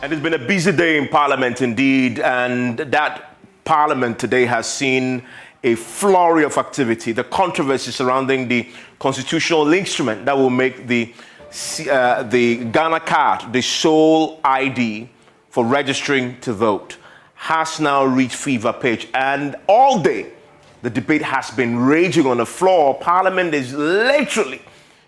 And it's been a busy day in Parliament indeed, and that Parliament today has seen a flurry of activity. The controversy surrounding the constitutional instrument that will make the Ghana card the sole ID for registering to vote has now reached fever pitch, and all day the debate has been raging on the floor. Parliament is literally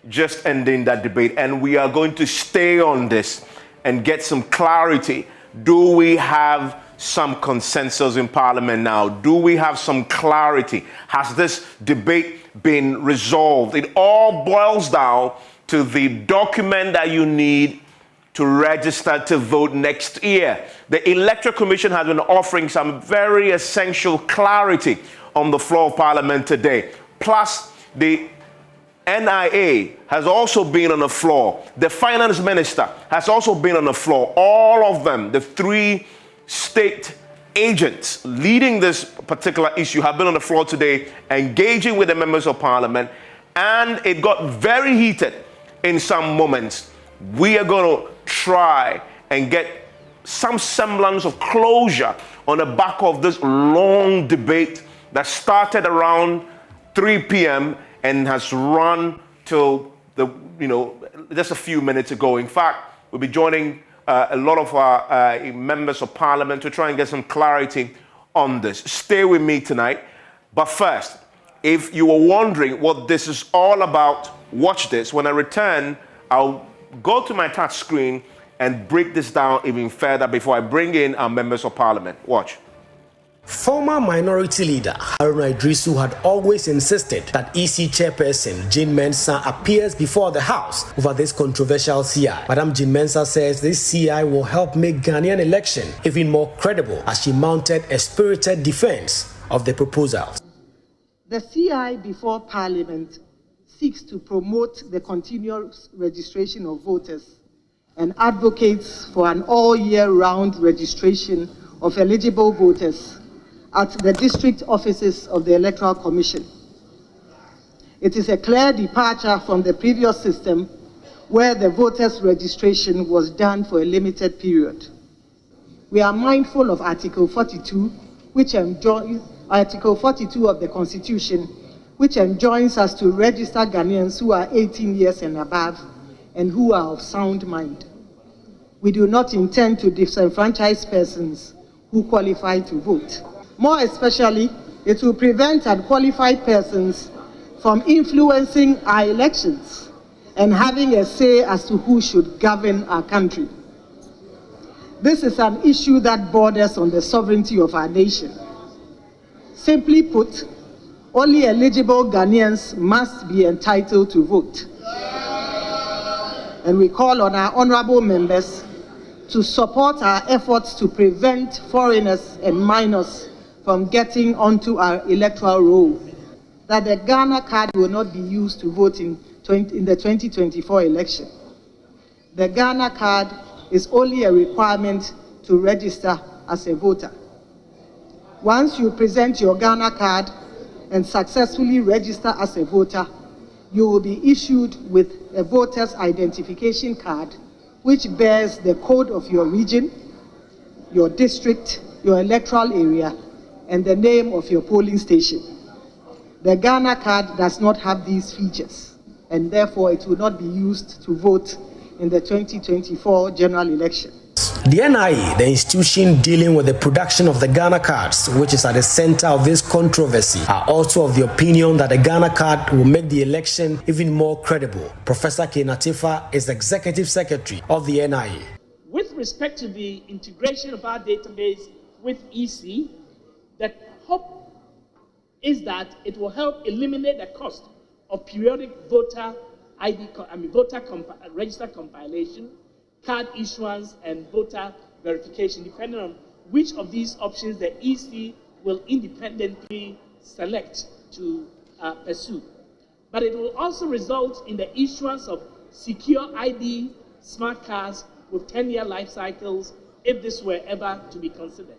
just ending that debate, and we are going to stay on this and get some clarity. Do we have some consensus in Parliament now? Do we have some clarity? Has this debate been resolved? It all boils down to the document that you need to register to vote next year. The Electoral Commission has been offering some very essential clarity on the floor of Parliament today. Plus, the NIA has also been on the floor. The Finance Minister has also been on the floor. All of them, the three state agents leading this particular issue, have been on the floor today, engaging with the members of Parliament, and it got very heated in some moments. We are going to try and get some semblance of closure on the back of this long debate that started around 3 p.m. and has run till just a few minutes ago. In fact, we'll be joining a lot of our members of Parliament to try and get some clarity on this. Stay with me tonight. But first, if you were wondering what this is all about, watch this. When I return, I'll go to my touch screen and break this down even further before I bring in our members of Parliament. Watch. Former Minority Leader Haruna Idrisu had always insisted that EC Chairperson Jean Mensah appears before the House over this controversial CI. Madam Jean Mensah says this CI will help make Ghanaian election even more credible as she mounted a spirited defense of the proposals. The CI before Parliament seeks to promote the continuous registration of voters and advocates for an all-year-round registration of eligible voters at the district offices of the Electoral Commission. It is a clear departure from the previous system where the voters' registration was done for a limited period. We are mindful of Article 42, Article 42 of the Constitution, which enjoins us to register Ghanaians who are 18 years and above and who are of sound mind. We do not intend to disenfranchise persons who qualify to vote. More especially, it will prevent unqualified persons from influencing our elections and having a say as to who should govern our country. This is an issue that borders on the sovereignty of our nation. Simply put, only eligible Ghanaians must be entitled to vote. And we call on our honorable members to support our efforts to prevent foreigners and minors from getting onto our electoral roll, that the Ghana card will not be used to vote in the 2024 election. The Ghana card is only a requirement to register as a voter. Once you present your Ghana card and successfully register as a voter, you will be issued with a voter's identification card which bears the code of your region, your district, your electoral area, and the name of your polling station. The Ghana card does not have these features, and therefore it will not be used to vote in the 2024 general election. The NIA, the institution dealing with the production of the Ghana cards, which is at the center of this controversy, are also of the opinion that the Ghana card will make the election even more credible. Professor Kenatifa is Executive Secretary of the NIA. With respect to the integration of our database with EC, the hope is that it will help eliminate the cost of periodic voter register compilation, card issuance, and voter verification, depending on which of these options the EC will independently select to pursue. But it will also result in the issuance of secure ID smart cards with 10-year life cycles if this were ever to be considered.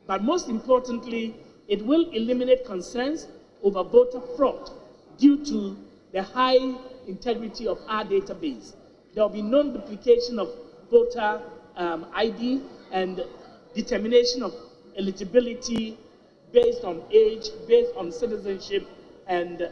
But most importantly, it will eliminate concerns over voter fraud due to the high integrity of our database. There will be no duplication of voter ID and determination of eligibility based on age, based on citizenship, and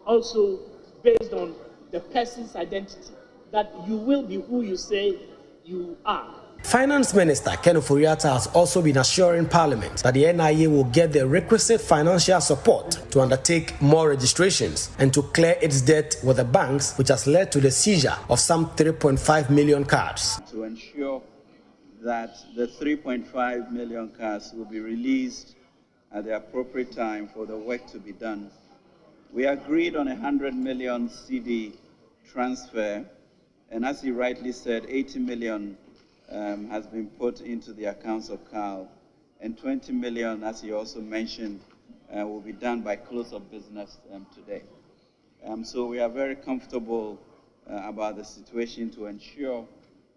also based on the person's identity, that you will be who you say you are. Finance Minister Ken Ofori-Atta has also been assuring Parliament that the NIA will get the requisite financial support to undertake more registrations and to clear its debt with the banks, which has led to the seizure of some 3.5 million cards. To ensure that the 3.5 million cards will be released at the appropriate time for the work to be done, we agreed on 100 million CD transfer, and as he rightly said, 80 million has been put into the accounts of CAL, and 20 million, as he also mentioned, will be done by close of business today. So we are very comfortable about the situation to ensure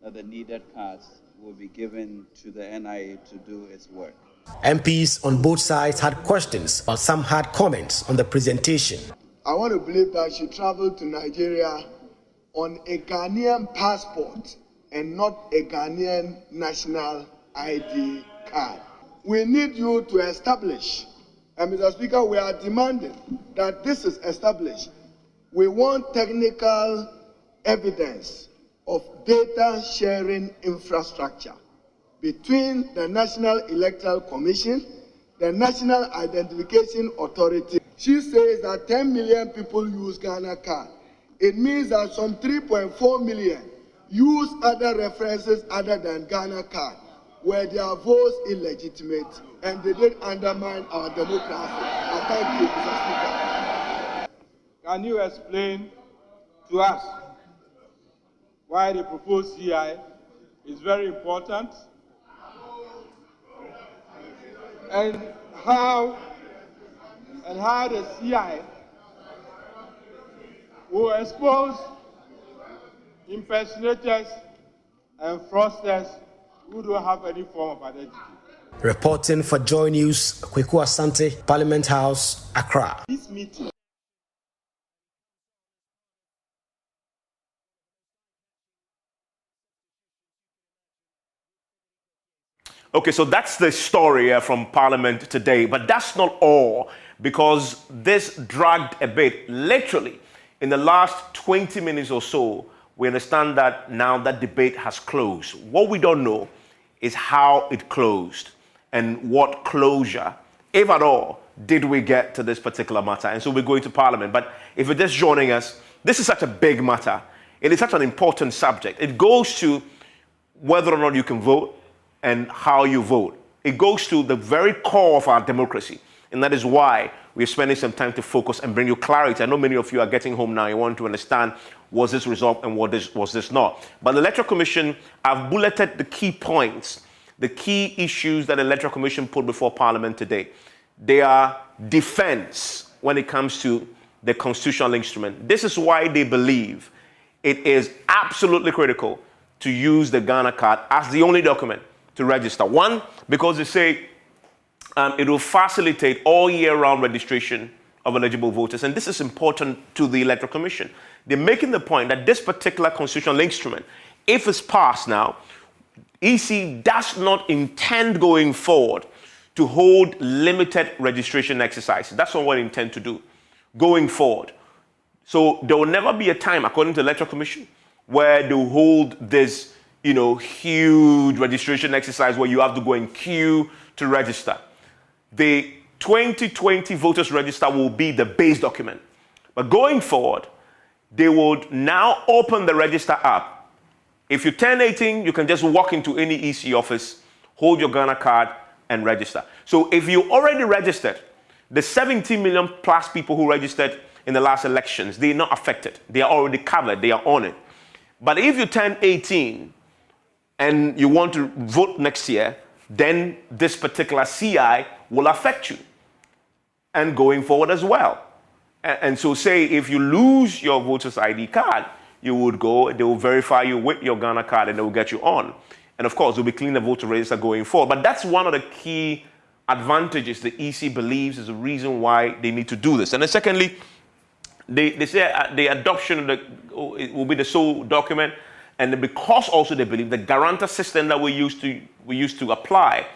that the needed cards will be given to the NIA to do its work. MPs on both sides had questions, but some had comments on the presentation. I want to believe that she traveled to Nigeria on a Ghanaian passport and not a Ghanaian national ID card. We need you to establish, and Mr. Speaker, we are demanding that this is established. We want technical evidence of data sharing infrastructure between the National Electoral Commission, the National Identification Authority. She says that 10 million people use Ghana card. It means that some 3.4 million use other references other than Ghana card, where their votes illegitimate, and they did undermine our democracy. I thank you, Mr. Speaker. Can you explain to us why the proposed CI is very important, and how the CI will expose impersonators and fraudsters who don't have any form of identity? Reporting for JoyNews, Kweku Asante, Parliament House, Accra. This meeting Okay, so that's the story from Parliament today, but that's not all, because this dragged a bit. Literally, in the last 20 minutes or so, we understand that now that debate has closed. What we don't know is how it closed and what closure, if at all, did we get to this particular matter. And so we're going to Parliament. But if you're just joining us, this is such a big matter. It is such an important subject. It goes to whether or not you can vote and how you vote. It goes to the very core of our democracy. And that is why we're spending some time to focus and bring you clarity. I know many of you are getting home now. You want to understand, was this resolved and was this not? But the Electoral Commission have bulleted the key points, the key issues that the Electoral Commission put before Parliament today. They are defense when it comes to the constitutional instrument. This is why they believe it is absolutely critical to use the Ghana card as the only document to register. One, because they say it will facilitate all year-round registration of eligible voters. And this is important to the Electoral Commission. They're making the point that this particular constitutional instrument, if it's passed now, EC does not intend going forward to hold limited registration exercises. That's not what they intend to do going forward. So there will never be a time, according to the Electoral Commission, where they will hold this, huge registration exercise where you have to go in queue to register. The 2020 voters register will be the base document. But going forward, they would now open the register up. If you turn 18, you can just walk into any EC office, hold your Ghana card, and register. So if you already registered, the 70 million plus people who registered in the last elections, they're not affected. They are already covered. They are on it. But if you turn 18 and you want to vote next year, then this particular CI will affect you and going forward as well. And so say if you lose your voter's ID card, you would go, they will verify you with your Ghana card and they will get you on. And of course, they'll be cleaning the voter register going forward. But that's one of the key advantages the EC believes is the reason why they need to do this. And then secondly, they say the adoption of it will be the sole document. And because also they believe the guarantor system that we used to apply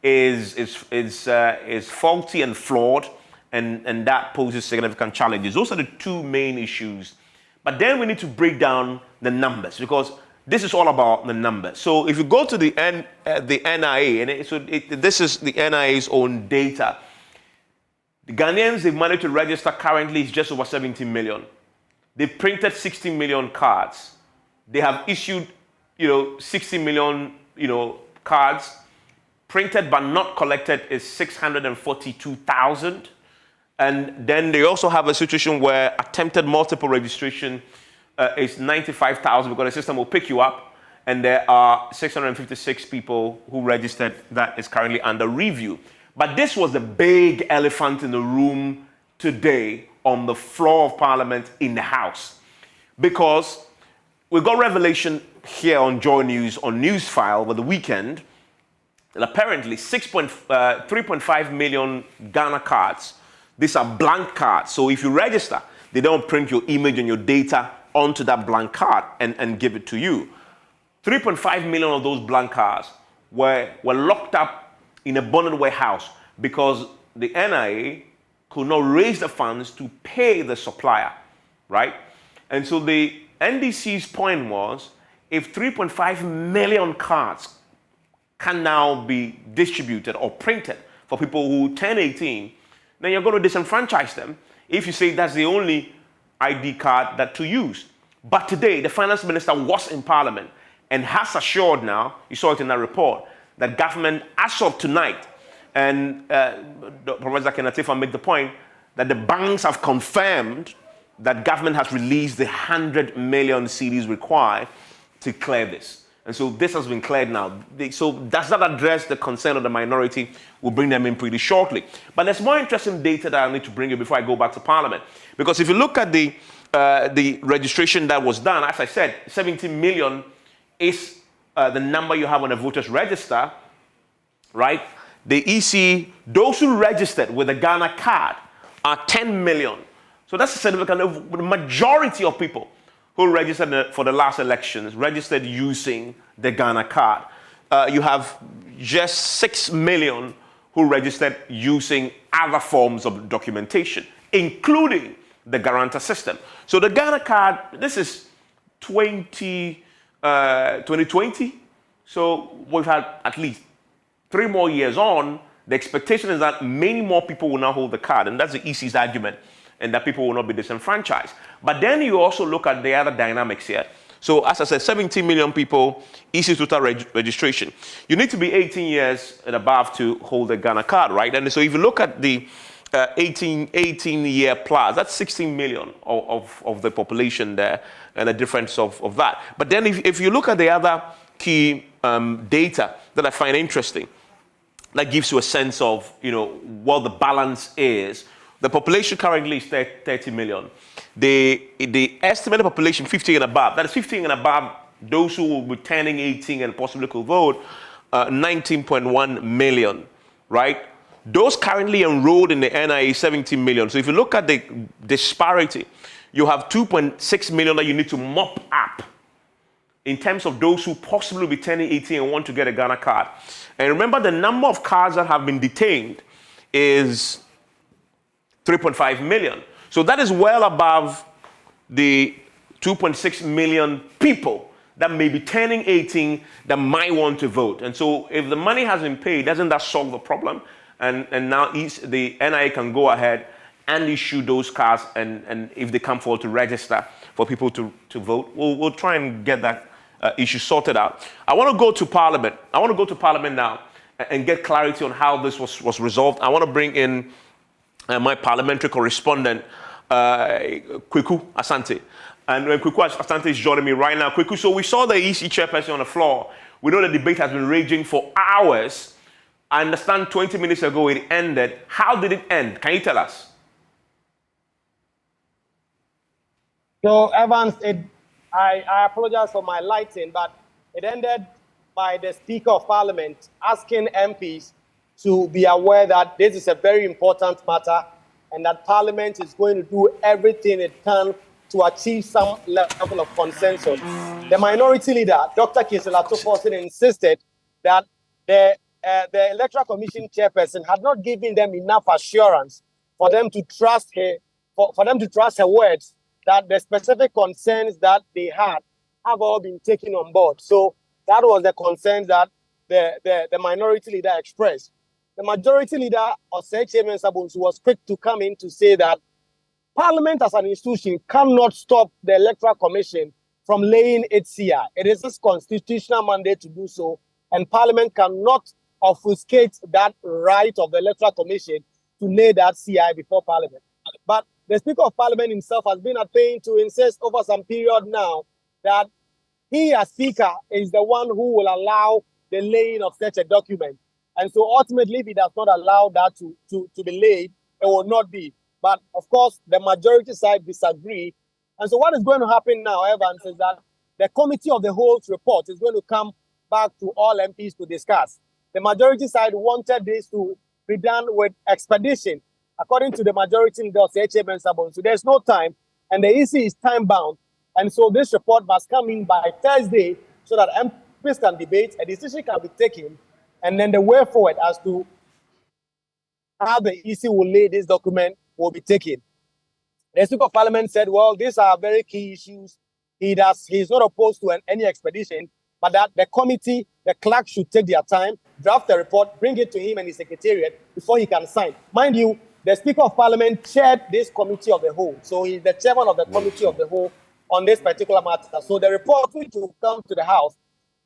is faulty and flawed, and that poses significant challenges. Those are the two main issues. But then we need to break down the numbers, because this is all about the numbers. So if you go to the NIA, and this is the NIA's own data, the Ghanaians they've managed to register currently is just over 17 million. They've printed 60 million cards. They have issued, 60 million, cards. Printed but not collected is 642,000. And then they also have a situation where attempted multiple registration is 95,000, because the system will pick you up. And there are 656 people who registered that is currently under review. But this was the big elephant in the room today on the floor of Parliament in the House. Because we got revelation here on JoyNews, on Newsfile over the weekend, that apparently 3.5 million Ghana cards, these are blank cards. So if you register, they don't print your image and your data onto that blank card and give it to you. 3.5 million of those blank cards were locked up in a bonded warehouse because the NIA could not raise the funds to pay the supplier, right? And so the NDC's point was, if 3.5 million cards can now be distributed or printed for people who turn 18, then you're going to disenfranchise them if you say that's the only ID card that to use. But today, the finance minister was in Parliament and has assured now, you saw it in that report, that government, as of tonight, and Professor Kenatifa made the point that the banks have confirmed that government has released the 100 million cedis required to clear this. And so this has been cleared now. So does that address the concern of the minority? We'll bring them in pretty shortly. But there's more interesting data that I need to bring you before I go back to Parliament. Because if you look at the registration that was done, as I said, 17 million is the number you have on a voters register, right? The EC, those who registered with a Ghana card are 10 million. So that's a significant, the majority of people who registered for the last elections registered using the Ghana card. You have just 6 million who registered using other forms of documentation, including the guarantor system. So the Ghana card, this is 2020. So we've had at least 3 more years on. The expectation is that many more people will now hold the card, and that's the EC's argument, and that people will not be disenfranchised. But then you also look at the other dynamics here. So as I said, 17 million people, EC total registration. You need to be 18 years and above to hold a Ghana card, right? And so if you look at the 18-year plus, that's 16 million of the population there, and the difference of that. But then if you look at the other key data that I find interesting, that gives you a sense of, what the balance is. The population currently is 30 million. The estimated population 15 and above, that is 15 and above, those who will be turning 18 and possibly could vote, 19.1 million, right? Those currently enrolled in the NIA, 17 million. So if you look at the disparity, you have 2.6 million that you need to mop up in terms of those who possibly be turning 18 and want to get a Ghana card. And remember, the number of cards that have been detained is 3.5 million. So that is well above the 2.6 million people that may be turning 18 that might want to vote. And so if the money has been paid, doesn't that solve the problem? And now the NIA can go ahead and issue those cards, and if they come forward to register for people to vote, we'll try and get that issue sorted out. I want to go to Parliament. I want to go to Parliament now and get clarity on how this was resolved. I want to bring in my parliamentary correspondent, Kweku Asante. And Kweku Asante is joining me right now. Kweku, so we saw the EC chairperson on the floor. We know the debate has been raging for hours. I understand 20 minutes ago it ended. How did it end? Can you tell us? So, Evans, I apologize for my lighting, but it ended by the Speaker of Parliament asking MPs to be aware that this is a very important matter and that Parliament is going to do everything it can to achieve some level of consensus. The minority leader, Dr. Kisela Tuforsin, insisted that the Electoral Commission chairperson had not given them enough assurance for them to trust her, for them to trust her words, that the specific concerns that they had have all been taken on board. So that was the concern that the minority leader expressed. The majority leader, Osei Mensah, was quick to come in to say that Parliament as an institution cannot stop the Electoral Commission from laying its CI. It is its constitutional mandate to do so, and Parliament cannot obfuscate that right of the Electoral Commission to lay that CI before Parliament. But the Speaker of Parliament himself has been at pain to insist over some period now that he, as Speaker, is the one who will allow the laying of such a document. And so ultimately, if he does not allow that to be laid, it will not be. But of course, the majority side disagree. And so what is going to happen now, Evans, is that the Committee of the Whole's report is going to come back to all MPs to discuss. The majority side wanted this to be done with expedition. According to the majority leader, Mensah, so there's no time, and the EC is time-bound. And so this report must come in by Thursday so that MPs can debate, a decision can be taken, and then the way forward as to how the EC will lay this document will be taken. The Speaker of Parliament said, well, these are very key issues. He's not opposed to any expedition, but that the committee, the clerk should take their time, draft the report, bring it to him and his secretariat before he can sign. Mind you, the Speaker of Parliament chaired this Committee of the Whole. So he's the chairman of the Committee of the Whole on this particular matter. So the report which will come to the House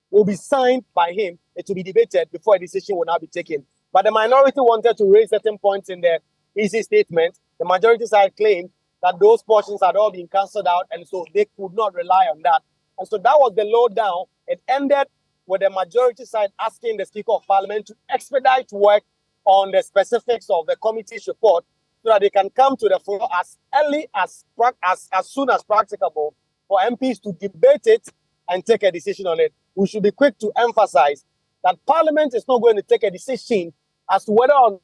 will be signed by him. It will be debated before a decision will now be taken. But the minority wanted to raise certain points in the EC statement. The majority side claimed that those portions had all been cancelled out, and so they could not rely on that. And so that was the lowdown. It ended with the majority side asking the Speaker of Parliament to expedite work on the specifics of the committee's report so that they can come to the floor as early as soon as practicable for MPs to debate it and take a decision on it. We should be quick to emphasize that Parliament is not going to take a decision as to whether or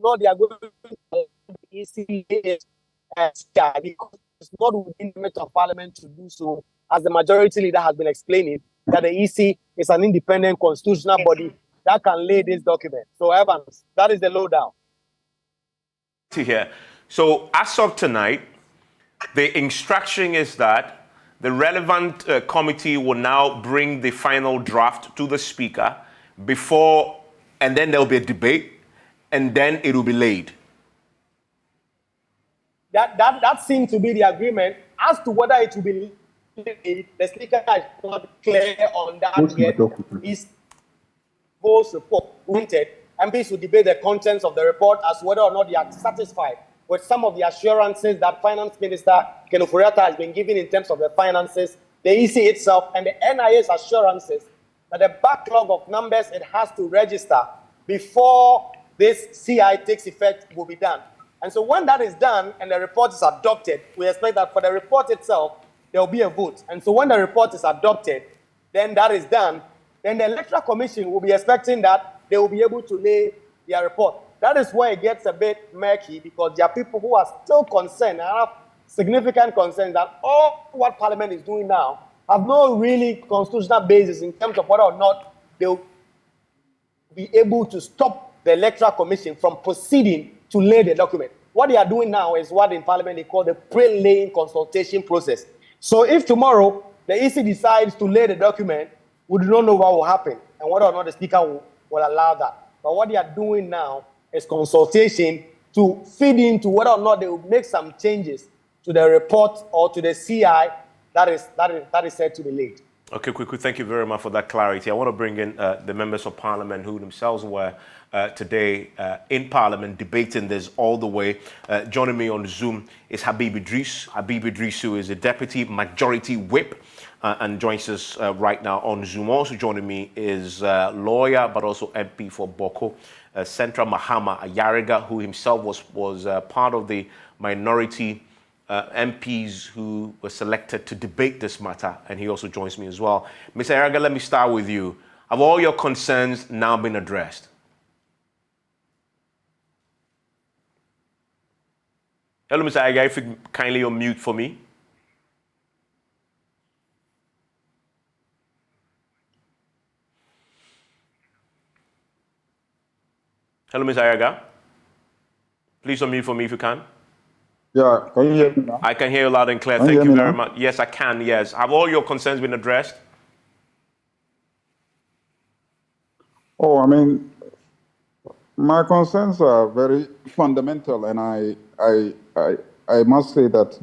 not they are going to EC because it's not within the limit of Parliament to do so, as the majority leader has been explaining, that the EC is an independent constitutional body that can lay this document. So, Evans, that is the lowdown. To hear. So, as of tonight, the instruction is that the relevant committee will now bring the final draft to the Speaker before, and then there will be a debate, and then it will be laid. That seemed to be the agreement. As to whether it will be laid, the Speaker is not clear on that yet. His whole report wanted MPs will debate the contents of the report as to whether or not they are satisfied with some of the assurances that Finance Minister Ken Ofori-Atta has been given in terms of the finances, the EC itself, and the NIA's assurances that the backlog of numbers it has to register before this CI takes effect will be done. And so when that is done and the report is adopted, we expect that for the report itself, there will be a vote. And so when the report is adopted, then that is done, then the Electoral Commission will be expecting that they will be able to lay their report. That is where it gets a bit murky, because there are people who are still concerned and have significant concerns that all what Parliament is doing now have no really constitutional basis in terms of whether or not they will be able to stop the Electoral Commission from proceeding to lay the document. What they are doing now is what in Parliament they call the pre-laying consultation process. So if tomorrow the EC decides to lay the document, we do not know what will happen and whether or not the Speaker will allow that. But what they are doing now is consultation to feed into whether or not they will make some changes to the report or to the CI that is said to be laid. Okay, quickly, thank you very much for that clarity. I want to bring in the members of Parliament who themselves were today in Parliament debating this all the way. Joining me on Zoom is Habib Idris. Habib Idris, who is a Deputy Majority Whip and joins us right now on Zoom. Also joining me is lawyer but also MP for Boko, Central Mahama Ayariga, who himself was part of the minority MPs who were selected to debate this matter, and he also joins me as well. Mr. Ayariga, let me start with you. Have all your concerns now been addressed? Hello, Mr. Ayariga, if you kindly unmute for me. Hello, Ms. Ayaga. Please unmute for me if you can. Yeah, can you hear me now? I can hear you loud and clear. Can you Thank hear you me very now? much. Yes, I can, yes. Have all your concerns been addressed? Oh, I mean, my concerns are very fundamental, and I must say that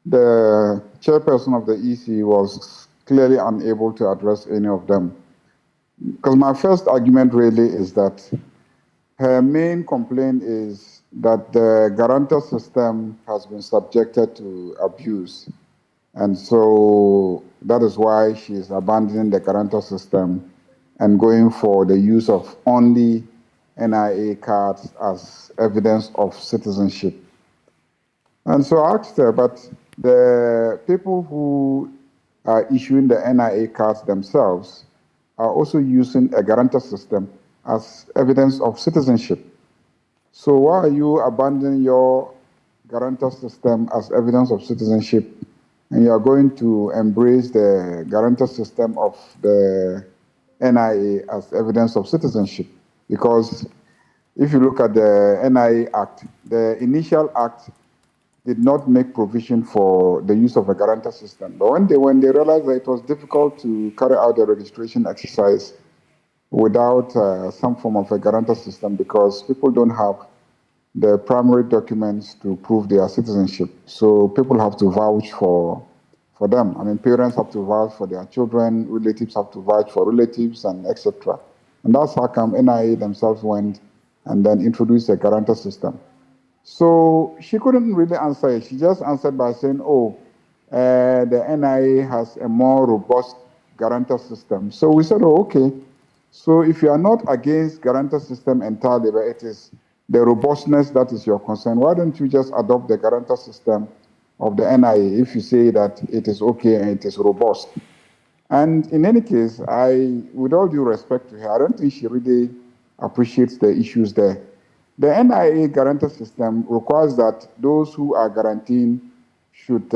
the chairperson of the EC was clearly unable to address any of them. Because my first argument really is that her main complaint is that the guarantor system has been subjected to abuse. And so that is why she is abandoning the guarantor system and going for the use of only NIA cards as evidence of citizenship. And so I asked her, but the people who are issuing the NIA cards themselves are also using a guarantor system as evidence of citizenship. So why are you abandoning your guarantor system as evidence of citizenship, and you are going to embrace the guarantor system of the NIA as evidence of citizenship? Because if you look at the NIA Act, the initial act did not make provision for the use of a guarantor system. But when they realized that it was difficult to carry out the registration exercise without some form of a guarantor system, because people don't have the primary documents to prove their citizenship. So people have to vouch for them. I mean, parents have to vouch for their children, relatives have to vouch for relatives, and etc. And that's how come NIA themselves went and then introduced a guarantor system. So she couldn't really answer it. She just answered by saying, the NIA has a more robust guarantor system. So we said, okay. So if you are not against guarantor system entirely, but it is the robustness that is your concern, why don't you just adopt the guarantor system of the NIA if you say that it is okay and it is robust? And in any case, with all due respect to her, I don't think she really appreciates the issues there. The NIA guarantor system requires that those who are guaranteeing should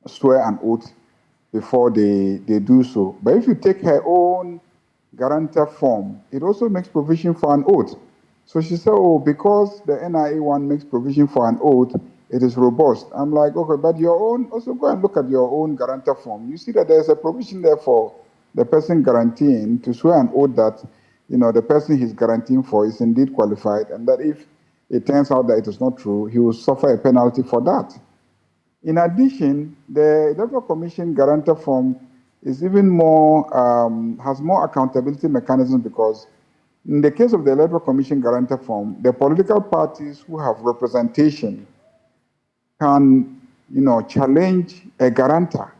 swear an oath before they do so. But if you take her own guarantor form, it also makes provision for an oath. So she said, because the NIA one makes provision for an oath, it is robust. I'm like, okay, but your own, also go and look at your own guarantor form. You see that there's a provision there for the person guaranteeing to swear an oath that, the person he's guaranteeing for is indeed qualified, and that if it turns out that it is not true, he will suffer a penalty for that. In addition, the Electoral Commission guarantor form is even more, has more accountability mechanisms, because in the case of the Electoral Commission guarantor form, the political parties who have representation can, challenge a guarantor.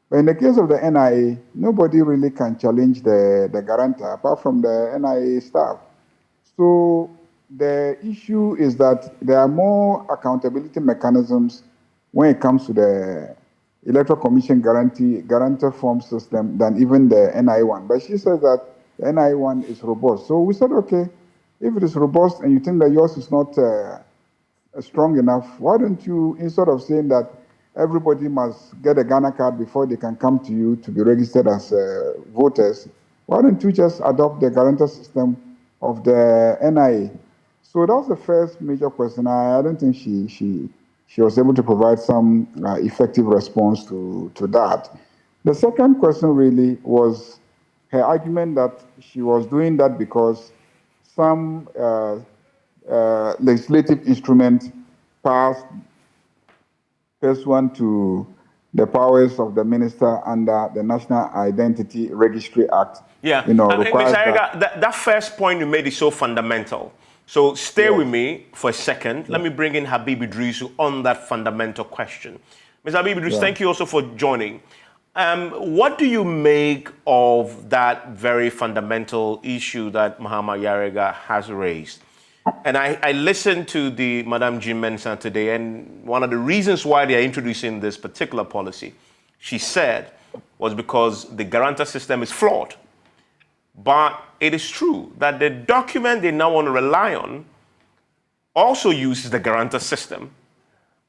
But in the case of the NIA, nobody really can challenge the guarantor apart from the NIA staff. So the issue is that there are more accountability mechanisms when it comes to the Electoral Commission guarantor form system than even the NIA one. But she says that the NIA one is robust. So we said, okay, if it is robust and you think that yours is not strong enough, why don't you, instead of saying that everybody must get a Ghana card before they can come to you to be registered as voters, why don't you just adopt the guarantor system of the NIA? So that was the first major question. I don't think she was able to provide some effective response to that. The second question really was her argument that she was doing that because some legislative instrument passed pursuant to the powers of the minister under the National Identity Registry Act. Yeah, requires that first point you made is so fundamental. So stay with me for a second. Let me bring in Habib Idrisu on that fundamental question. Ms. Habib Idrisu, thank you also for joining. What do you make of that very fundamental issue that Mahama Yarega has raised? And I listened to the Madam Jean Mensah today, and one of the reasons why they are introducing this particular policy, she said, was because the guarantor system is flawed. But it is true that the document they now want to rely on also uses the guarantor system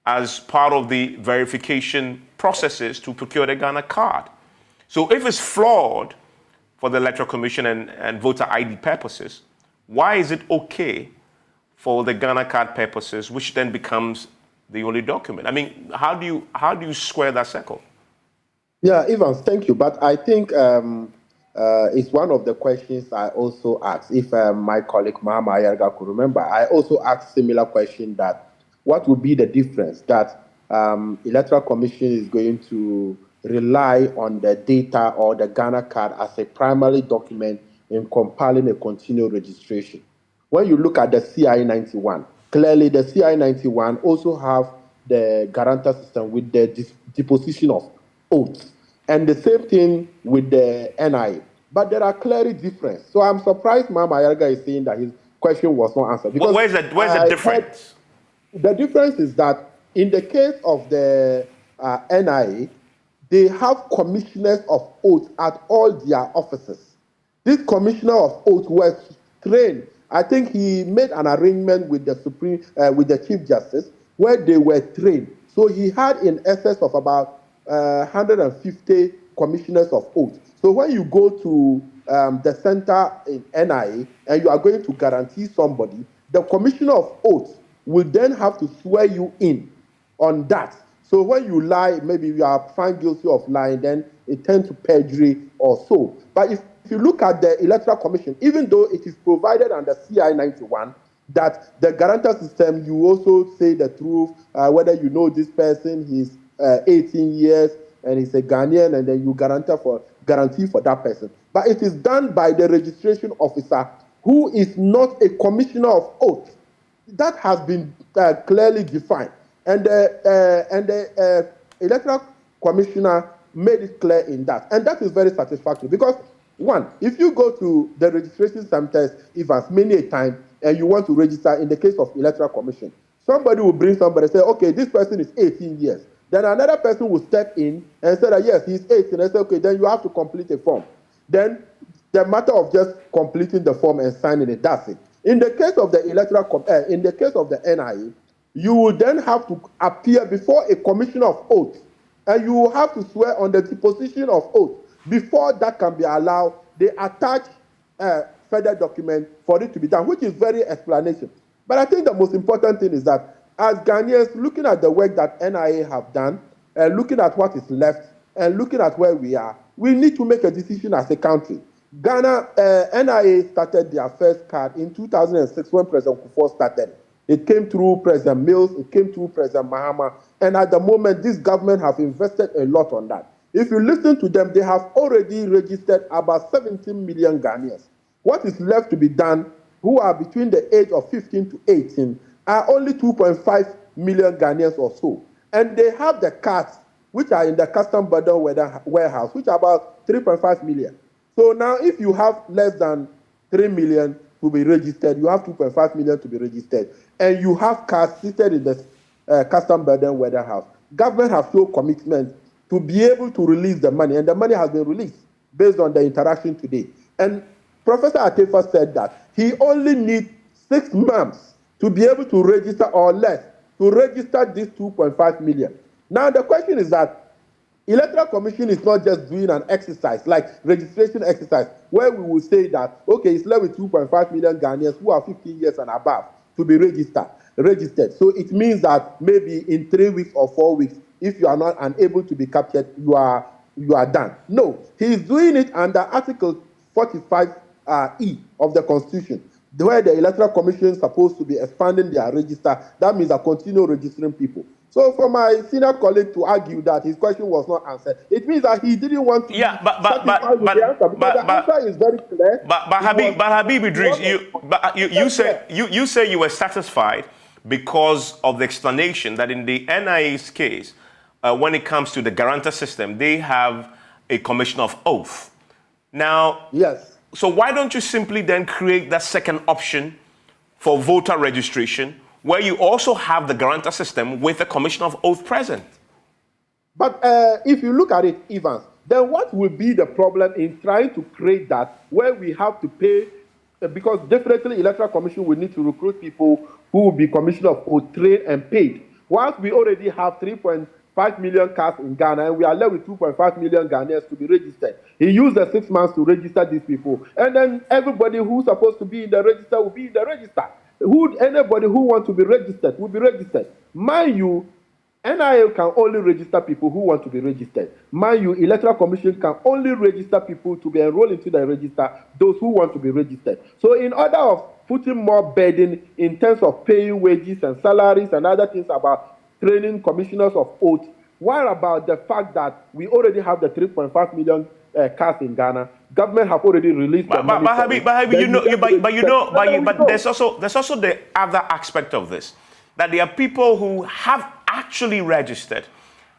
as part of the verification processes to procure the Ghana card. So if it's flawed for the Electoral Commission and voter ID purposes, why is it okay for the Ghana card purposes, which then becomes the only document? I mean, how do you square that circle? Yeah, Evans, thank you. But I think it's one of the questions I also asked. If my colleague Mahama Ayarga could remember, I also asked similar question that what would be the difference that Electoral Commission is going to rely on the data or the Ghana card as a primary document in compiling a continual registration. When you look at the CI 91, clearly the CI 91 also have the guarantor system with the deposition of oaths. And the same thing with the NIA. But there are clearly differences. So I'm surprised Mama Ayarga is saying that his question was not answered. Because where's the difference? The difference is that in the case of the NIA, they have commissioners of oath at all their offices. This commissioner of oath was trained. I think he made an arrangement with the with the Chief Justice where they were trained. So he had in excess of about 150 commissioners of oath. So when you go to the center in NIA and you are going to guarantee somebody, the commissioner of oath will then have to swear you in on that. So when you lie, maybe you are found guilty of lying, then it turns to perjury or so. But if you look at the Electoral Commission, even though it is provided under CI 91, that the guarantor system, you also say the truth, whether you know this person, he's 18 years and he's a Ghanaian, and then you guarantee for that person. But it is done by the registration officer who is not a commissioner of oath. That has been clearly defined. And the Electoral Commissioner made it clear in that. And that is very satisfactory because, one, if you go to the registration centers, Evans, many a time, and you want to register in the case of Electoral Commission, somebody will bring somebody and say, okay, this person is 18 years. Then another person will step in and say that, yes, he's 18. And say, okay, then you have to complete a form. Then the matter of just completing the form and signing it, that's it. In the case of the in the case of the NIA, you will then have to appear before a commissioner of oath, and you will have to swear on the deposition of oath. Before that can be allowed, they attach further document for it to be done, which is very explanation. But I think the most important thing is that as Ghanaians, looking at the work that NIA have done, and looking at what is left, and looking at where we are, we need to make a decision as a country. Ghana, NIA started their first card in 2006 when President Kufuor started. It came through President Mills, it came through President Mahama, and at the moment, this government have invested a lot on that. If you listen to them, they have already registered about 17 million Ghanaians. What is left to be done, who are between the age of 15 to 18, are only 2.5 million Ghanaians or so. And they have the cards, which are in the custom burden warehouse, which are about 3.5 million. So now if you have less than 3 million to be registered, you have 2.5 million to be registered, and you have cards seated in the custom burden warehouse. Government has shown commitment to be able to release the money, and the money has been released based on the interaction today. And Professor Atefa said that he only needs 6 months to be able to register or less to register this 2.5 million. Now the question is that Electoral Commission is not just doing an exercise, like registration exercise, where we will say that, okay, it's left with 2.5 million Ghanaians who are 15 years and above to be registered. So it means that maybe in 3 weeks or 4 weeks, if you are not unable to be captured, you are done. No, he is doing it under Article 45E of the Constitution, where the Electoral Commission is supposed to be expanding their register. That means that continue registering people. So for my senior colleague to argue that his question was not answered, it means that he didn't want to satisfy with the answer, because the answer is very clear. But Habib Idris, you say you were satisfied because of the explanation that in the NIA's case, when it comes to the guarantor system, they have a commission of oath. Now, yes. So why don't you simply then create that second option for voter registration, where you also have the guarantor system with the commission of oath present? But if you look at it, Evans, then what will be the problem in trying to create that where we have to pay, because definitely Electoral Commission will need to recruit people who will be commissioned of oath, trained and paid, whilst we already have 3.5 5 million cars in Ghana, and we are left with 2.5 million Ghanaians to be registered. He used the 6 months to register these people, and then everybody who's supposed to be in the register will be in the register. Anybody who wants to be registered will be registered. Mind you, NIL can only register people who want to be registered. Mind you, Electoral Commission can only register people to be enrolled into the register, those who want to be registered. So in order of putting more burden in terms of paying wages and salaries and other things about training commissioners of oath, what about the fact that we already have the 3.5 million cars in Ghana? Government have already released the money. But there's also the other aspect of this, that there are people who have actually registered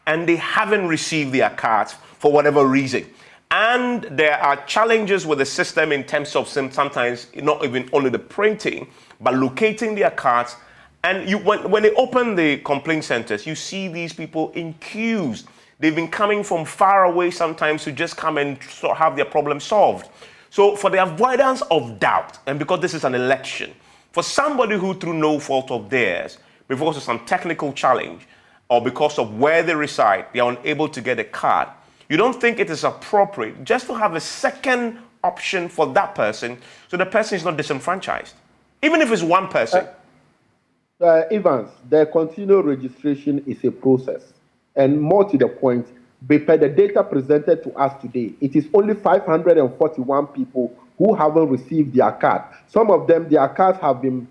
and they haven't received their cards for whatever reason. And there are challenges with the system in terms of sometimes not even only the printing, but locating their cards. And when they open the complaint centers, you see these people in queues. They've been coming from far away sometimes to just come and have their problem solved. So for the avoidance of doubt, and because this is an election, for somebody who through no fault of theirs, because of some technical challenge or because of where they reside, they are unable to get a card, you don't think it is appropriate just to have a second option for that person so the person is not disenfranchised, even if it's one person? Evans, the continual registration is a process. And more to the point, the data presented to us today, it is only 541 people who haven't received their card. Some of them, their cards have been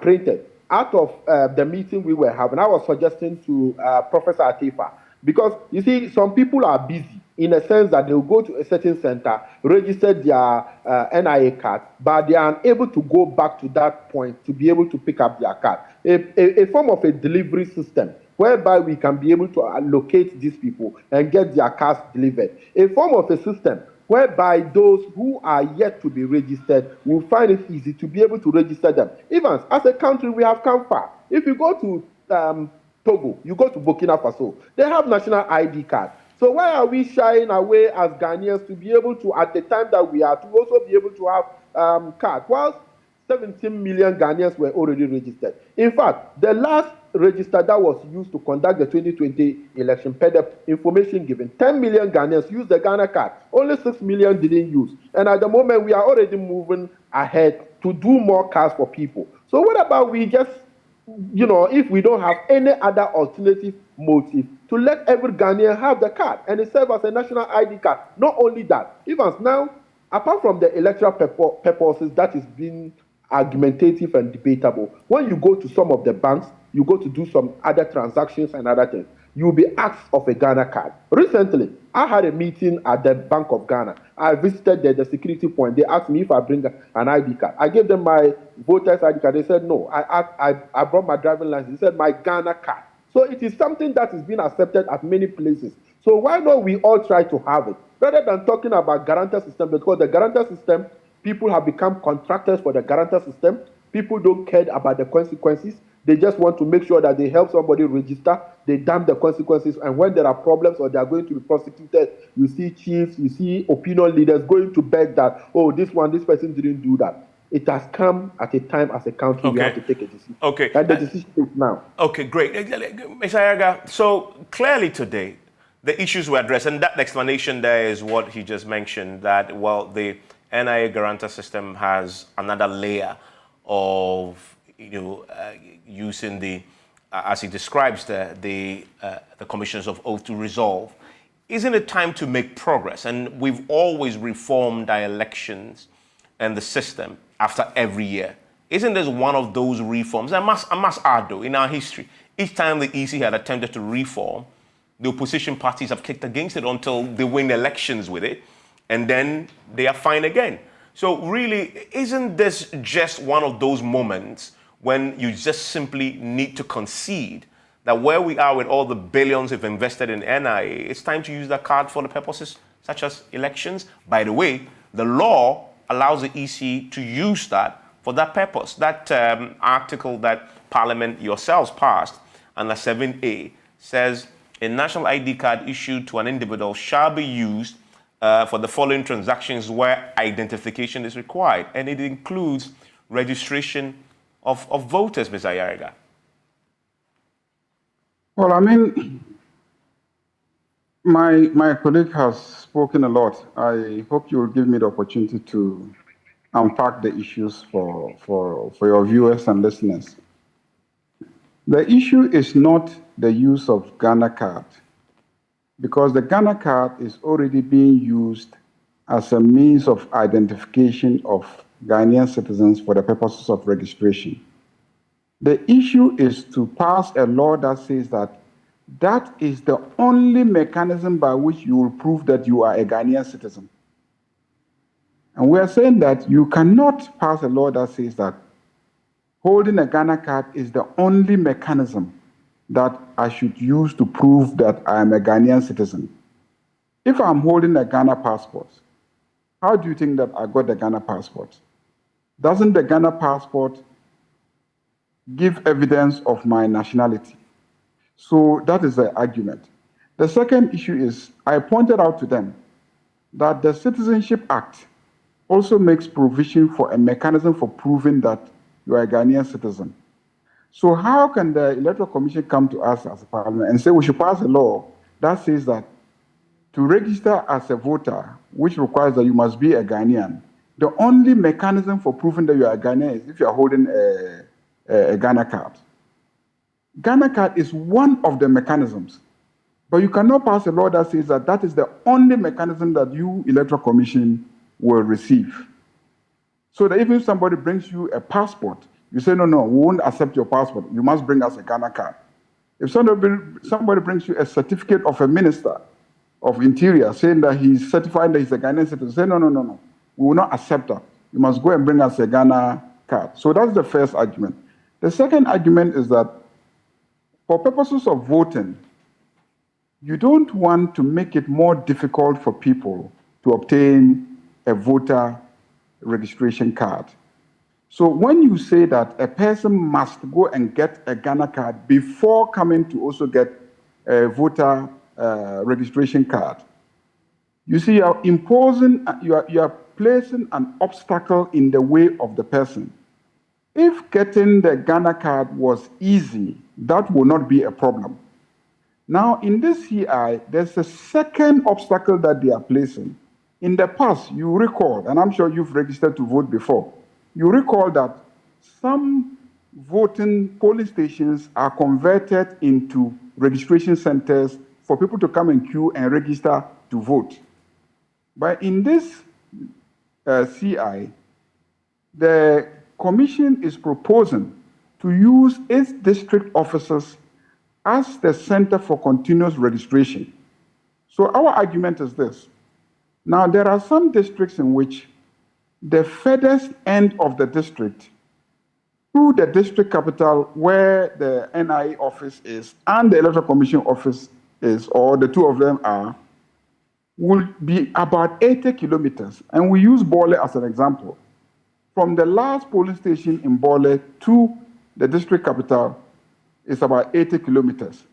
printed. Out of the meeting we were having, I was suggesting to Professor Atifa, because you see, some people are busy in a sense that they will go to a certain center, register their NIA card, but they are unable to go back to that point to be able to pick up their card. A form of a delivery system whereby we can be able to locate these people and get their cards delivered. A form of a system whereby those who are yet to be registered will find it easy to be able to register them. Even as a country, we have come far. If you go to Togo, you go to Burkina Faso, they have national ID card. So why are we shying away as Ghanaians to be able to, at the time that we are, to also be able to have cards? Whilst 17 million Ghanaians were already registered. In fact, the last register that was used to conduct the 2020 election, per the information given, 10 million Ghanaians used the Ghana card. Only 6 million didn't use. And at the moment, we are already moving ahead to do more cards for people. So what about we just, if we don't have any other alternative motive, to let every Ghanaian have the card and it serves as a national ID card? Not only that, even now, apart from the electoral purposes that is being argumentative and debatable, when you go to some of the banks, you go to do some other transactions and other things, you'll be asked of a Ghana card. Recently, I had a meeting at the Bank of Ghana. I visited the security point. They asked me if I bring an ID card. I gave them my voter's ID card. They said no. I brought my driving license. They said my Ghana card. So it is something that is being accepted at many places. So why not we all try to have it? Rather than talking about guarantor system, because the guarantor system, people have become contractors for the guarantor system. People don't care about the consequences. They just want to make sure that they help somebody register. They damn the consequences. And when there are problems or they are going to be prosecuted, you see chiefs, you see opinion leaders going to beg that, oh, this person didn't do that. It has come at a time as a country we have to take a decision. Okay. And the decision is now. Okay, great. Mr. Ayaga, so clearly today, the issues were addressed, and that explanation there is what he just mentioned, that, well, the NIA guarantor system has another layer of, using the, as he describes the commissions of oath to resolve. Isn't it time to make progress? And we've always reformed our elections and the system after every year. Isn't this one of those reforms? I must add, though, in our history, each time the EC had attempted to reform, the opposition parties have kicked against it until they win elections with it, and then they are fine again. So really, isn't this just one of those moments when you just simply need to concede that where we are with all the billions we've invested in NIA, it's time to use that card for the purposes such as elections? By the way, the law allows the EC to use that for that purpose. That article that Parliament yourselves passed, under 7A, says a national ID card issued to an individual shall be used for the following transactions where identification is required. And it includes registration of voters, Mr. Ayariga. Well, I mean, My colleague has spoken a lot. I hope you will give me the opportunity to unpack the issues for your viewers and listeners. The issue is not the use of Ghana card, because the Ghana card is already being used as a means of identification of Ghanaian citizens for the purposes of registration. The issue is to pass a law that says that that is the only mechanism by which you will prove that you are a Ghanaian citizen. And we are saying that you cannot pass a law that says that holding a Ghana card is the only mechanism that I should use to prove that I am a Ghanaian citizen. If I'm holding a Ghana passport, how do you think that I got the Ghana passport? Doesn't the Ghana passport give evidence of my nationality? So that is the argument. The second issue is, I pointed out to them that the Citizenship Act also makes provision for a mechanism for proving that you are a Ghanaian citizen. So how can the Electoral Commission come to us as a parliament and say we should pass a law that says that to register as a voter, which requires that you must be a Ghanaian, the only mechanism for proving that you are a Ghanaian is if you are holding a Ghana card. Ghana card is one of the mechanisms, but you cannot pass a law that says that that is the only mechanism that you, Electoral Commission, will receive. So that even if somebody brings you a passport, you say, no, we won't accept your passport. You must bring us a Ghana card. If somebody brings you a certificate of a minister of Interior saying that he's certifying that he's a Ghanaian citizen, say, no, we will not accept that. You must go and bring us a Ghana card. So that's the first argument. The second argument is that for purposes of voting, you don't want to make it more difficult for people to obtain a voter registration card. So when you say that a person must go and get a Ghana card before coming to also get a voter registration card, you see, you are imposing, you are placing an obstacle in the way of the person. If getting the Ghana card was easy, that would not be a problem. Now, in this CI, there's a second obstacle that they are placing. In the past, you recall, and I'm sure you've registered to vote before, you recall that some voting polling stations are converted into registration centers for people to come and queue and register to vote. But in this CI, the Commission is proposing to use its district officers as the center for continuous registration. So our argument is this. Now, there are some districts in which the furthest end of the district, through the district capital where the NIA office is and the Electoral Commission office is, or the two of them are, will be about 80 kilometers. And we use Bole as an example. From the last polling station in Bole to the district capital is about 80 kilometers.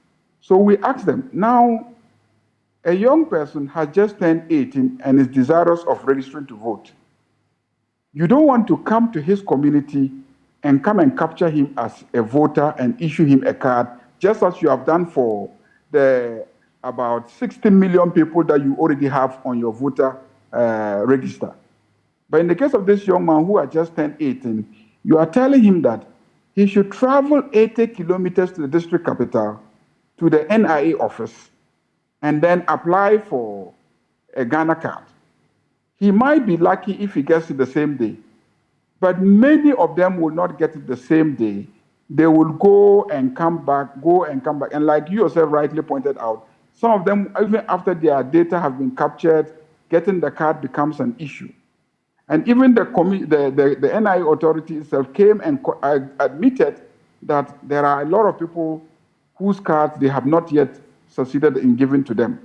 So we asked them, now a young person has just turned 18 and is desirous of registering to vote. You don't want to come to his community and come and capture him as a voter and issue him a card, just as you have done for the about 60 million people that you already have on your voter register. But in the case of this young man who had just turned 18, you are telling him that he should travel 80 kilometers to the district capital, to the NIA office, and then apply for a Ghana card. He might be lucky if he gets it the same day, but many of them will not get it the same day. They will go and come back. And like you yourself rightly pointed out, some of them, even after their data have been captured, getting the card becomes an issue. And even the NIA authority itself came and admitted that there are a lot of people whose cards they have not yet succeeded in giving to them.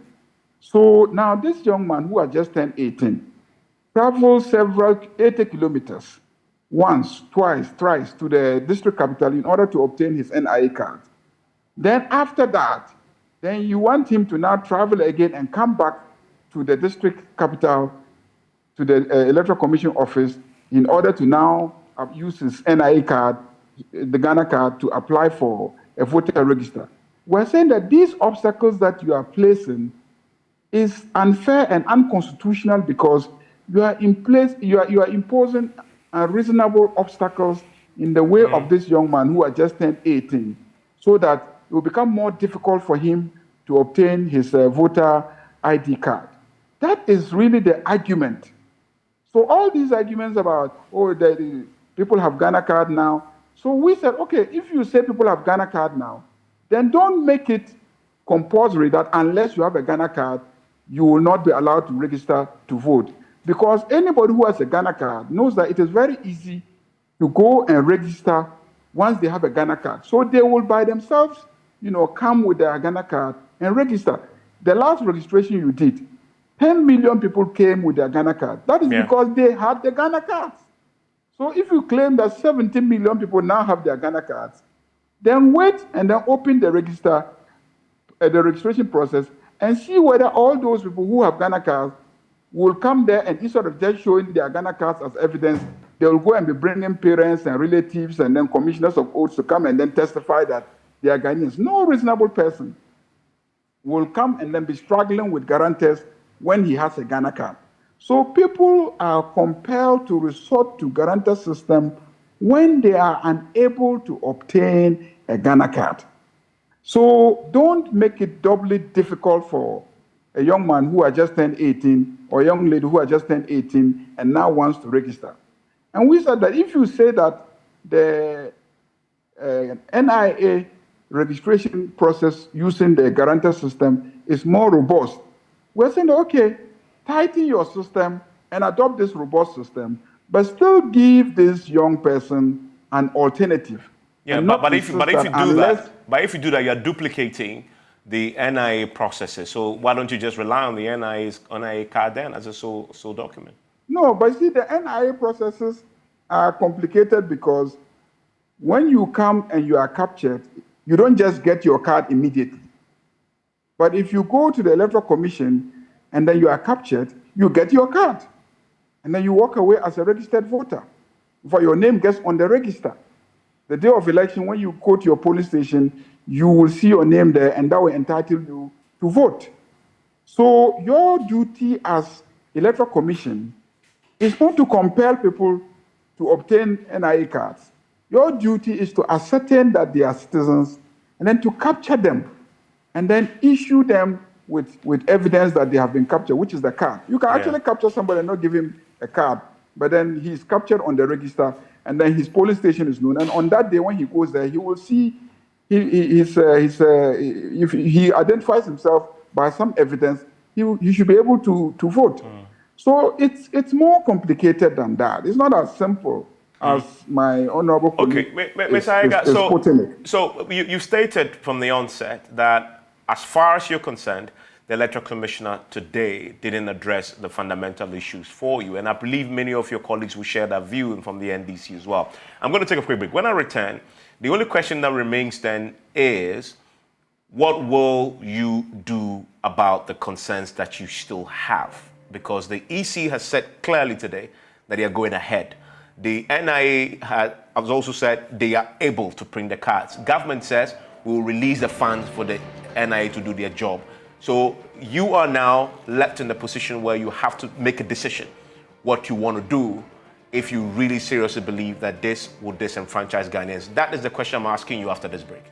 So now this young man who had just turned 18 traveled several 80 kilometers, once, twice, thrice to the district capital in order to obtain his NIA card. Then after that, then you want him to now travel again and come back to the district capital, to the Electoral Commission office, in order to now use his NIA card, the Ghana card, to apply for a voter register. We're saying that these obstacles that you are placing is unfair and unconstitutional because you are imposing unreasonable obstacles in the way of this young man who has just turned 18, so that it will become more difficult for him to obtain his voter ID card. That is really the argument. So all these arguments about, the people have Ghana card now. So we said, okay, if you say people have Ghana card now, then don't make it compulsory that unless you have a Ghana card, you will not be allowed to register to vote. Because anybody who has a Ghana card knows that it is very easy to go and register once they have a Ghana card. So they will by themselves, come with their Ghana card and register. The last registration you did, 10 million people came with their Ghana card. That is because they had the Ghana cards. So if you claim that 17 million people now have their Ghana cards, then wait and then open the the registration process and see whether all those people who have Ghana cards will come there, and instead of just showing their Ghana cards as evidence, they will go and be bringing parents and relatives and then commissioners of oaths to come and then testify that they are Ghanaians. No reasonable person will come and then be struggling with guarantors when he has a Ghana card. So people are compelled to resort to guarantor system when they are unable to obtain a Ghana card. So don't make it doubly difficult for a young man who has just turned 18 or a young lady who has just turned 18 and now wants to register. And we said that if you say that the NIA registration process using the guarantor system is more robust, we're saying, okay, tighten your system and adopt this robust system, but still give this young person an alternative. Yeah, but if you do that, you're duplicating the NIA processes. So why don't you just rely on the NIA card then as a sole document? No, but see, the NIA processes are complicated because when you come and you are captured, you don't just get your card immediately. But if you go to the Electoral Commission and then you are captured, you get your card. And then you walk away as a registered voter. For your name gets on the register. The day of election, when you go to your polling station, you will see your name there, and that will entitle you to vote. So your duty as Electoral Commission is not to compel people to obtain NIA cards. Your duty is to ascertain that they are citizens and then to capture them and then issue them with evidence that they have been captured, which is the card. You can actually capture somebody and not give him a card, but then he's captured on the register and then his polling station is known. And on that day when he goes there, he will see if he identifies himself by some evidence, he should be able to vote. So it's more complicated than that. It's not as simple as my honorable colleague is putting it. So you stated from the onset that as far as you're concerned, the Electoral Commissioner today didn't address the fundamental issues for you. And I believe many of your colleagues will share that view and from the NDC as well. I'm going to take a quick break. When I return, the only question that remains then is, what will you do about the concerns that you still have? Because the EC has said clearly today that they are going ahead. The NIA has also said they are able to print the cards. Government says we will release the funds for the NIA to do their job. So you are now left in the position where you have to make a decision what you want to do if you really seriously believe that this will disenfranchise Ghanaians. That is the question I'm asking you after this break.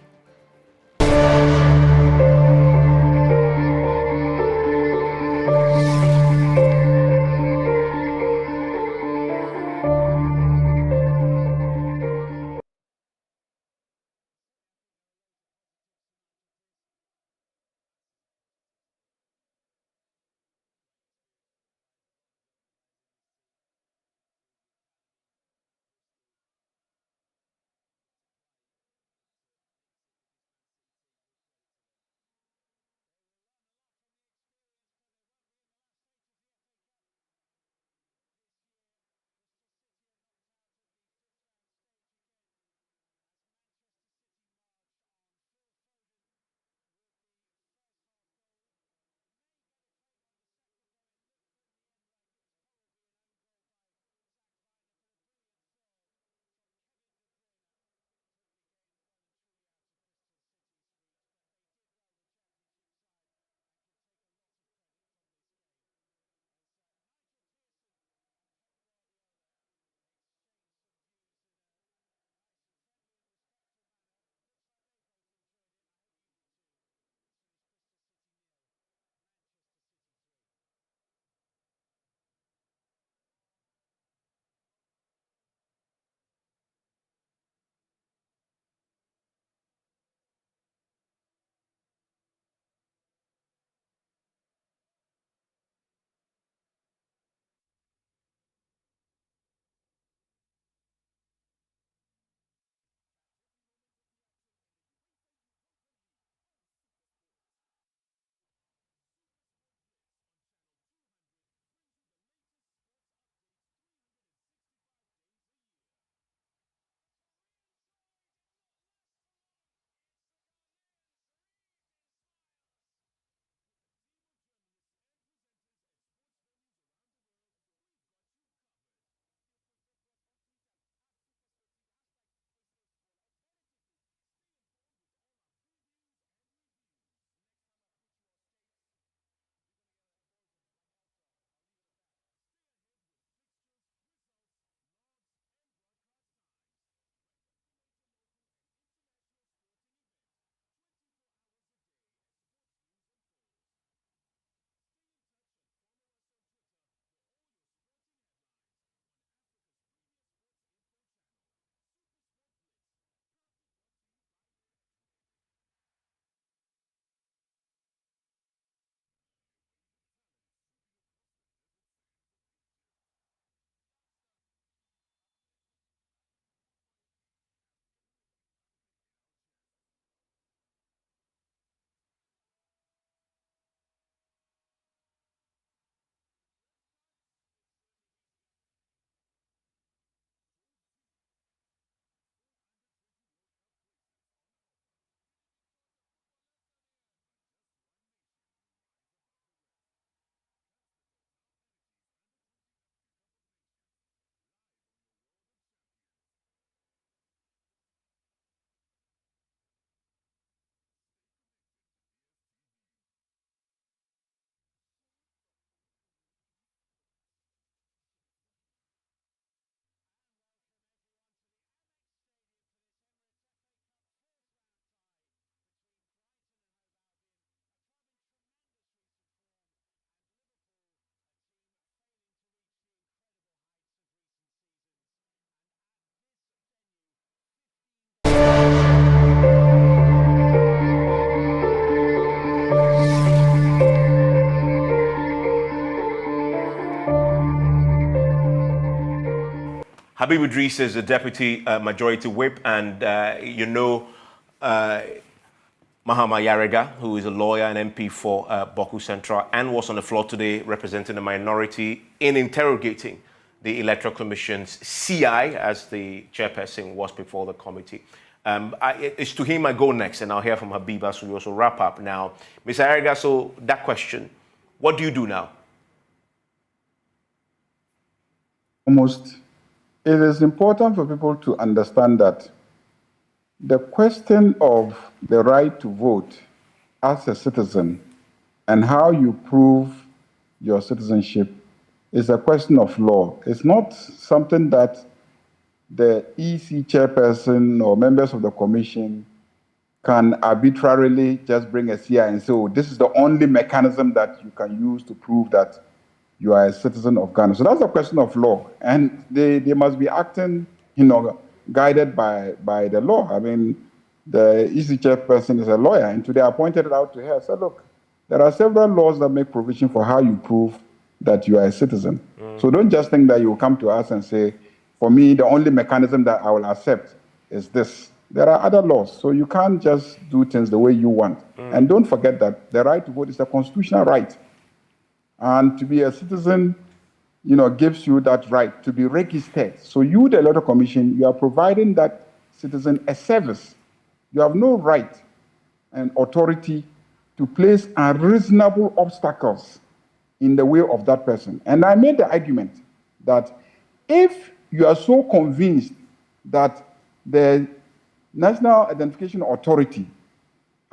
Habib Idris is the Deputy Majority Whip, and Mahama Yarega, who is a lawyer and MP for Boku Central, and was on the floor today representing the minority in interrogating the Electoral Commission's CI, as the chairperson was before the committee. It's to him I go next, and I'll hear from Habiba, so we also wrap up now. Mr. Yarega, so that question, what do you do now? It is important for people to understand that the question of the right to vote as a citizen and how you prove your citizenship is a question of law. It's not something that the EC chairperson or members of the commission can arbitrarily just bring a CI and say, oh, this is the only mechanism that you can use to prove that you are a citizen of Ghana. So that's a question of law. And they must be acting, guided by the law. I mean, the EC chairperson is a lawyer, and today I pointed it out to her. I said, look, there are several laws that make provision for how you prove that you are a citizen. So don't just think that you will come to us and say, for me, the only mechanism that I will accept is this. There are other laws, so you can't just do things the way you want. And don't forget that the right to vote is a constitutional right. And to be a citizen, gives you that right to be registered. So you, the Electoral Commission, you are providing that citizen a service. You have no right and authority to place unreasonable obstacles in the way of that person. And I made the argument that if you are so convinced that the National Identification Authority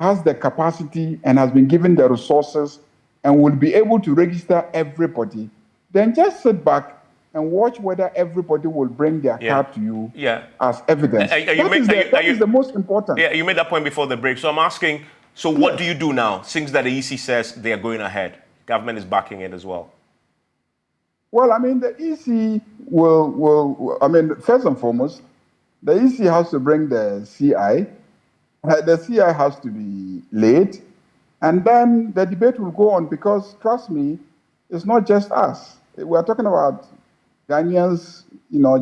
has the capacity and has been given the resources and will be able to register everybody, then just sit back and watch whether everybody will bring their card to you as evidence. That is the most important. Yeah, you made that point before the break. So I'm asking, so what do you do now, since that the EC says they are going ahead? Government is backing it as well. Well, I mean, the EC first and foremost, the EC has to bring the CI. The CI has to be laid. And then the debate will go on because, trust me, it's not just us. We're talking about Ghanaians,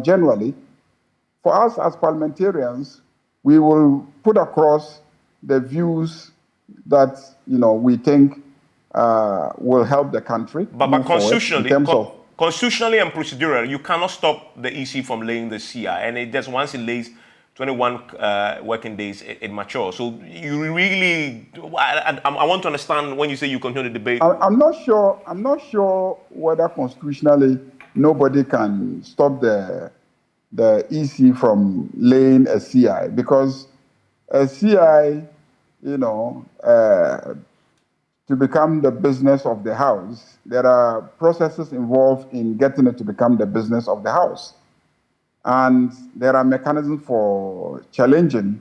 generally. For us as parliamentarians, we will put across the views that, we think will help the country. But constitutionally, constitutionally and procedurally, you cannot stop the EC from laying the CI. And it just once it lays 21 working days, it matures. So you really, I want to understand when you say you continue the debate. I'm not sure whether constitutionally nobody can stop the EC from laying a CI, because a CI, to become the business of the House, there are processes involved in getting it to become the business of the House. And there are mechanisms for challenging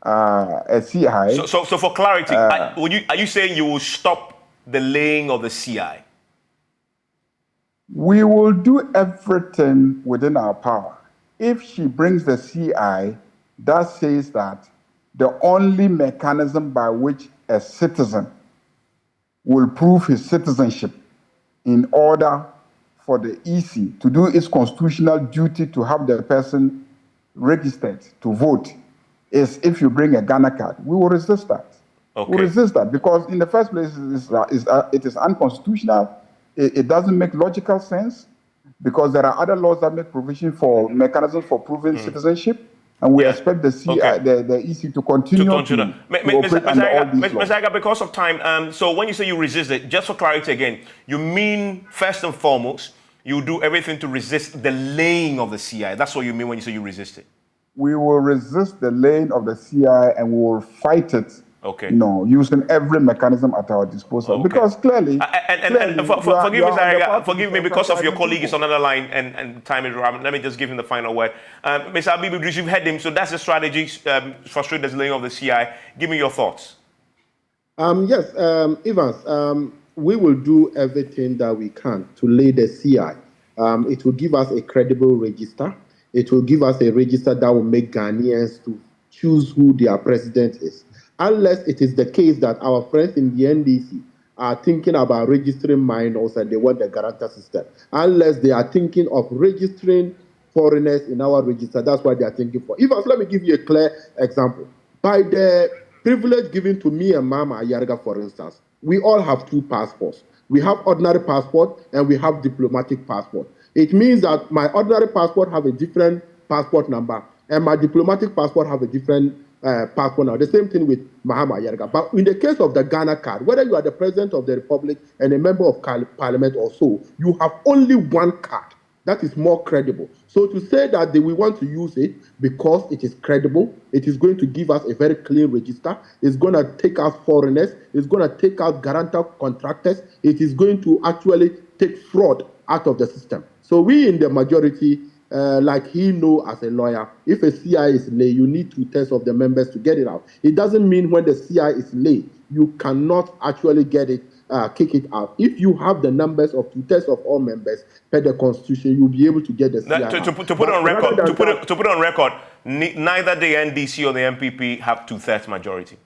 a CI. So for clarity, are you saying you will stop the laying of the CI? We will do everything within our power. If she brings the CI, that says that the only mechanism by which a citizen will prove his citizenship in order for the EC to do its constitutional duty to have the person registered to vote is if you bring a Ghana card. We will resist that. We will resist that because in the first place, it is unconstitutional. It doesn't make logical sense because there are other laws that make provision for mechanisms for proving citizenship. And we expect the EC to continue to operate under all these laws. Mr. Aga, because of time, so when you say you resist it, just for clarity again, you mean first and foremost, you do everything to resist the laying of the CI. That's what you mean when you say you resist it. We will resist the laying of the CI and we will fight it. Using every mechanism at our disposal. Because clearly, forgive me because of your colleague is on another line and time is running. Let me just give him the final word. Mr. Habib Idris, you've heard him, so that's the strategy to frustrate the laying of the CI. Give me your thoughts. Yes, Evans, we will do everything that we can to lay the CI. It will give us a credible register. It will give us a register that will make Ghanaians to choose who their president is. Unless it is the case that our friends in the NDC are thinking about registering minors and they want the guarantor system. Unless they are thinking of registering foreigners in our register. That's what they are thinking for. Let me give you a clear example. By the privilege given to me and Mama Ayarga, for instance, we all have 2 passports. We have ordinary passport and we have diplomatic passport. It means that my ordinary passport have a different passport number and my diplomatic passport have a different passport now. The same thing with Mahama Ayarga. But in the case of the Ghana card, whether you are the president of the republic and a member of parliament or so, you have only 1 card. That is more credible. So to say that we want to use it because it is credible, it is going to give us a very clean register, it's going to take out foreigners, it's going to take out guarantor contractors, it is going to actually take fraud out of the system. So we in the majority, like he know as a lawyer, if a CI is late, you need 2/3 of the members to get it out. It doesn't mean when the CI is late, you cannot actually get it, kick it out. If you have the numbers of 2/3 of all members per the constitution, you'll be able to get the CI out. To put on record, neither the NDC or the MPP have 2/3 majority.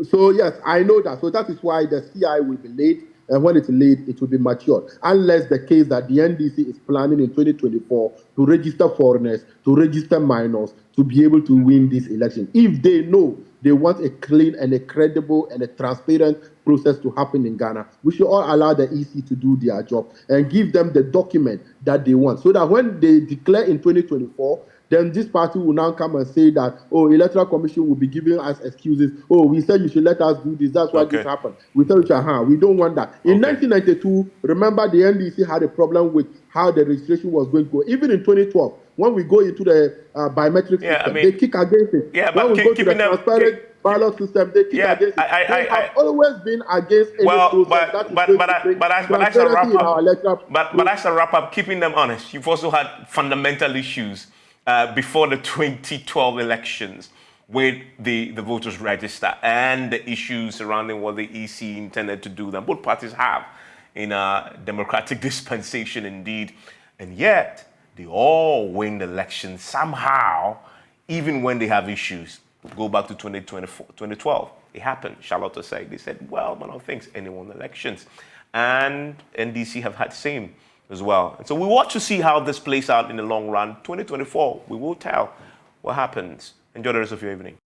So yes, I know that. So that is why the CI will be late. And when it's late, it will be matured. Unless the case that the NDC is planning in 2024 to register foreigners, to register minors, to be able to win this election. If they know they want a clean and a credible and a transparent process to happen in Ghana, we should all allow the EC to do their job and give them the document that they want. So that when they declare in 2024, then this party will now come and say that, oh, Electoral Commission will be giving us excuses. Oh, we said you should let us do this. That's why this happened. We said, we don't want that. In 1992, remember the NDC had a problem with how the registration was going to go. Even in 2012, when we go into the biometric system, they kick against it. When we go to the transparent ballot system, they kick against it. They have always been against any process that is going to bring transparency in our electoral. But as a wrap up, keeping them honest, you've also had fundamental issues before the 2012 elections with the voters register and the issues surrounding what the EC intended to do that both parties have in a democratic dispensation indeed. And yet, they all win the election somehow, even when they have issues. Go back to 2012. It happened. Charlotte said, they said, well, one of the things, anyone elections. And NDC have had the same as well. And so we watch to see how this plays out in the long run. 2024, we will tell what happens. Enjoy the rest of your evening.